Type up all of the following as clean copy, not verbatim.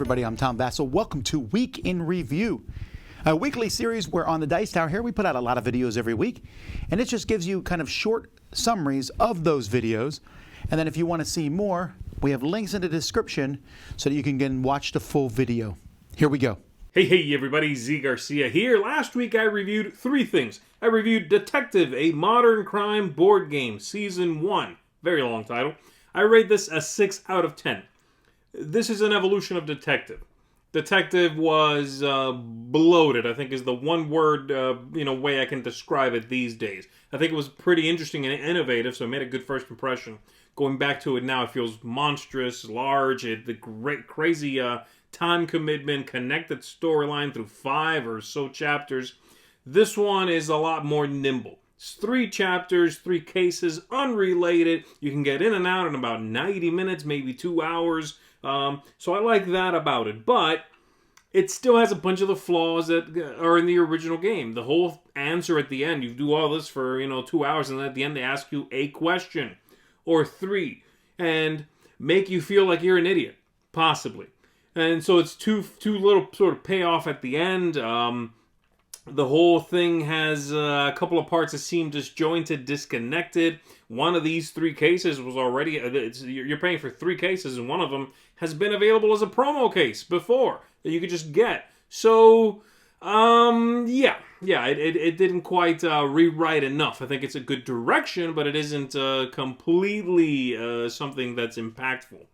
everybody, I'm Tom Vasel. Welcome to Week in Review, a weekly series where on the Dice Tower here we put out a lot of videos every week, and it just gives you kind of short summaries of those videos. And then if you want to see more, we have links in the description so that you can again watch the full video. Here we go. Hey everybody, Zee Garcia here. Last week I reviewed three things. I reviewed Detective, a modern crime board game, Season 1. Very long title. I rate this a 6 out of 10. This is an evolution of Detective. Detective was bloated, I think is the one word way I can describe it these days. I think it was pretty interesting and innovative, so it made a good first impression. Going back to it now, it feels monstrous, large, the great, crazy time commitment, connected storyline through 5 or so chapters. This one is a lot more nimble. It's 3 chapters, 3 cases, unrelated. You can get in and out in about 90 minutes, maybe 2 hours. So I like that about it. But it still has a bunch of the flaws that are in the original game. The whole answer at the end, you do all this for 2 hours, and then at the end they ask you a question or 3 and make you feel like you're an idiot, possibly. And so it's too little sort of payoff at the end. The whole thing has a couple of parts that seem disjointed, disconnected. One of these 3 cases was already... you're paying for 3 cases, and one of them has been available as a promo case before that you could just get. So, it didn't quite rewrite enough. I think it's a good direction, but it isn't completely something that's impactful.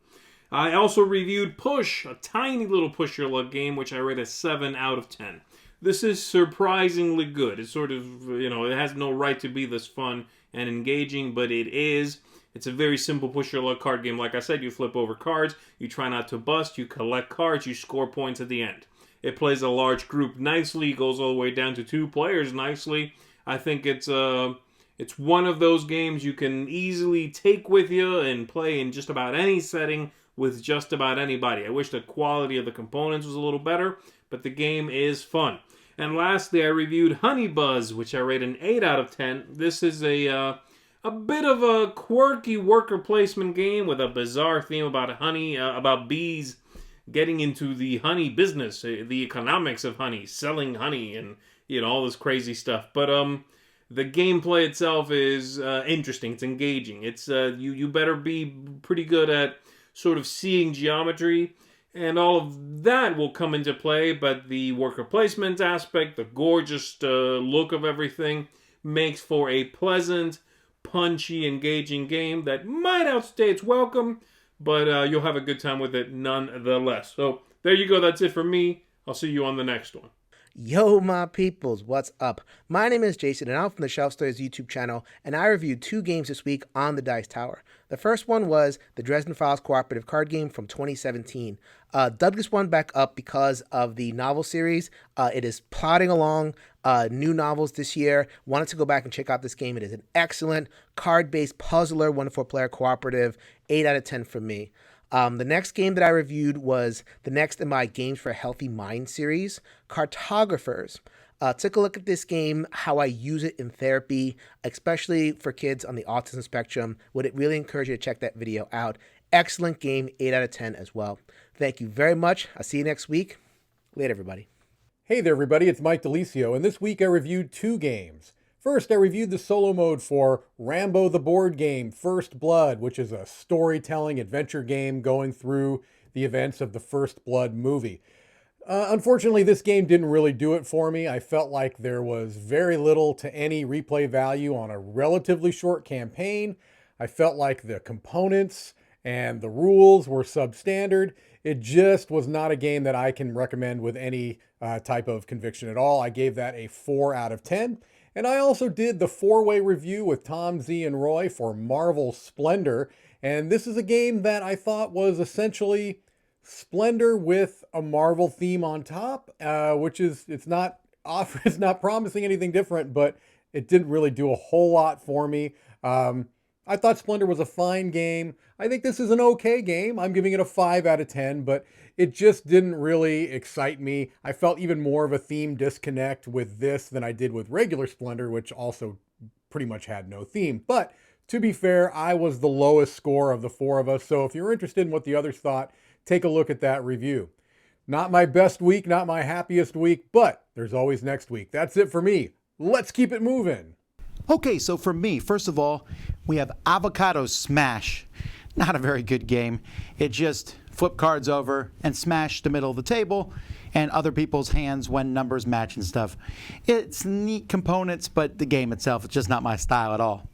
I also reviewed Push, a tiny little push your luck game, which I rate a 7 out of 10. This is surprisingly good. It's sort of, it has no right to be this fun and engaging, but it is. It's a very simple push your luck card game. Like I said, you flip over cards, you try not to bust, you collect cards, you score points at the end. It plays a large group nicely, goes all the way down to 2 players nicely. I think it's one of those games you can easily take with you and play in just about any setting with just about anybody. I wish the quality of the components was a little better, but the game is fun. And lastly, I reviewed Honey Buzz, which I rate an 8 out of 10. This is a bit of a quirky worker placement game with a bizarre theme about honey, about bees getting into the honey business, the economics of honey, selling honey, and all this crazy stuff. But the gameplay itself is interesting. It's engaging. It's you better be pretty good at sort of seeing geometry, and all of that will come into play, but the worker placement aspect, the gorgeous look of everything, makes for a pleasant, punchy, engaging game that might outstay its welcome, but you'll have a good time with it nonetheless. So there you go. That's it for me. I'll see you on the next one. Yo, my peoples, what's up? My name is Jason, and I'm from the Shelf Stories YouTube channel, and I reviewed 2 games this week on the Dice Tower. The first one was the Dresden Files Cooperative card game from 2017. Dug this one back up because of the novel series. It is plodding along new novels this year. Wanted to go back and check out this game. It is an excellent card-based puzzler, 1-4-player cooperative, 8 out of 10 for me. The next game that I reviewed was the next in my Games for a Healthy Mind series, Cartographers. Took a look at this game, how I use it in therapy, especially for kids on the autism spectrum. Would really encourage you to check that video out. Excellent game, 8 out of 10 as well. Thank you very much. I'll see you next week. Later, everybody. Hey there, everybody. It's Mike DiLisio, and this week I reviewed 2 games. First, I reviewed the solo mode for Rambo the board game, First Blood, which is a storytelling adventure game going through the events of the First Blood movie. Unfortunately, this game didn't really do it for me. I felt like there was very little to any replay value on a relatively short campaign. I felt like the components and the rules were substandard. It just was not a game that I can recommend with any type of conviction at all. I gave that a 4 out of 10. And I also did the 4-way review with Tom, Zee, and Roy for Marvel Splendor. And this is a game that I thought was essentially Splendor with a Marvel theme on top, which is, it's not promising anything different, but it didn't really do a whole lot for me. I thought Splendor was a fine game. I think this is an okay game. I'm giving it a 5 out of 10, but it just didn't really excite me. I felt even more of a theme disconnect with this than I did with regular Splendor, which also pretty much had no theme. But to be fair, I was the lowest score of the 4 of us, so if you're interested in what the others thought, take a look at that review. Not my best week, not my happiest week, but there's always next week. That's it for me. Let's keep it moving. Okay, so for me, first of all, we have Avocado Smash. Not a very good game. It just flip cards over and smash the middle of the table and other people's hands when numbers match and stuff. It's neat components, but the game itself is just not my style at all.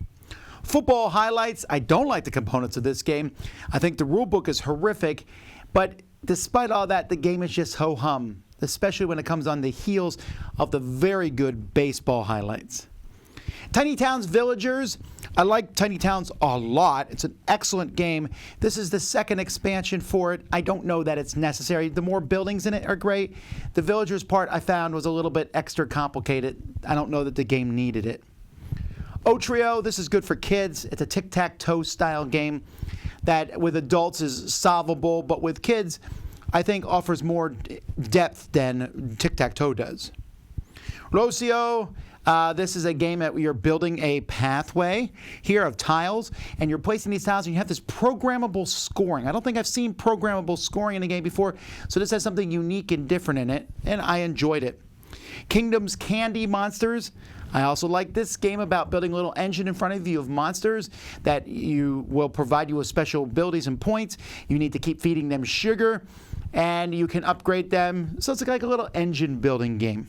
Football highlights. I don't like the components of this game. I think the rule book is horrific, but despite all that, the game is just ho-hum, especially when it comes on the heels of the very good baseball highlights. Tiny Towns Villagers. I like Tiny Towns a lot. It's an excellent game. This is the second expansion for it. I don't know that it's necessary. The more buildings in it are great. The Villagers part I found was a little bit extra complicated. I don't know that the game needed it. Otrio, this is good for kids. It's a tic-tac-toe style game that with adults is solvable, but with kids, I think offers more depth than tic-tac-toe does. Rossio, this is a game that you're building a pathway here of tiles, and you're placing these tiles, and you have this programmable scoring. I don't think I've seen programmable scoring in a game before, so this has something unique and different in it, and I enjoyed it. Kingdoms Candy Monsters. I also like this game about building a little engine in front of you of monsters that you will provide you with special abilities and points. You need to keep feeding them sugar, and you can upgrade them. So it's like a little engine building game.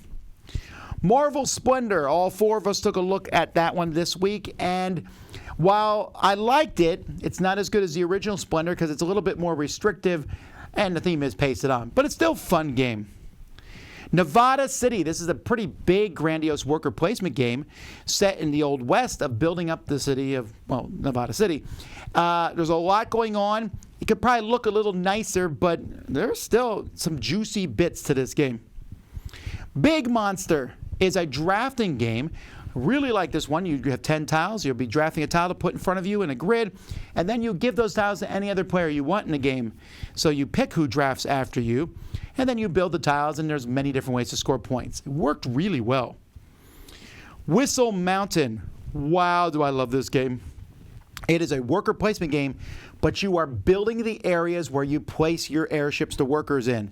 Marvel Splendor. All four of us took a look at that one this week, and while I liked it, it's not as good as the original Splendor because it's a little bit more restrictive, and the theme is pasted on. But it's still a fun game. Nevada City. This is a pretty big, grandiose worker placement game set in the Old West of building up the city of, well, Nevada City. There's a lot going on. It could probably look a little nicer, but there's still some juicy bits to this game. Big Monster is a drafting game. Really like this one. You have 10 tiles. You'll be drafting a tile to put in front of you in a grid, and then you give those tiles to any other player you want in the game. So you pick who drafts after you, and then you build the tiles, and there's many different ways to score points. It worked really well. Whistle Mountain. Wow, do I love this game. It is a worker placement game, but you are building the areas where you place your airships to workers in.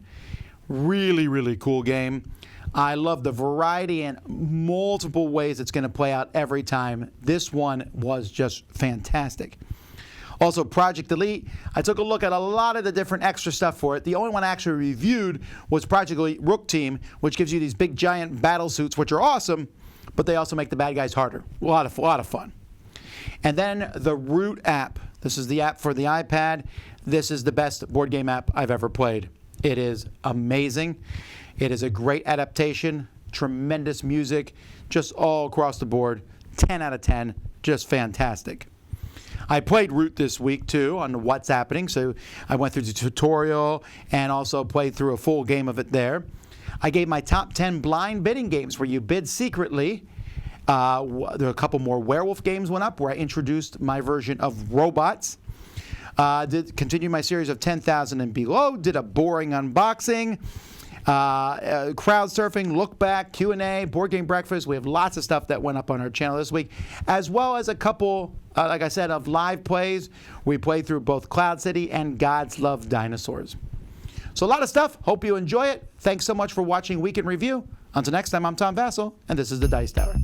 Really, really cool game. I love the variety and multiple ways it's going to play out every time. This one was just fantastic. Also, Project Elite. I took a look at a lot of the different extra stuff for it. The only one I actually reviewed was Project Elite Rook Team, which gives you these big giant battle suits, which are awesome, but they also make the bad guys harder. A lot of fun. And then the Root app. This is the app for the iPad. This is the best board game app I've ever played. It is amazing. It is a great adaptation, tremendous music, just all across the board. 10 out of 10, just fantastic. I played Root this week too on What's Happening, so I went through the tutorial and also played through a full game of it there. I gave my top 10 blind bidding games where you bid secretly. There are a couple more werewolf games went up where I introduced my version of robots. Did continue my series of 10,000 and below. Did a boring unboxing. Crowd surfing, look back, Q&A, board game breakfast. We have lots of stuff that went up on our channel this week, as well as a couple, like I said, of live plays. We played through both Cloud City and Gods Love Dinosaurs. So a lot of stuff. Hope you enjoy it. Thanks so much for watching Week in Review. Until next time, I'm Tom Vasel, and this is the Dice Tower.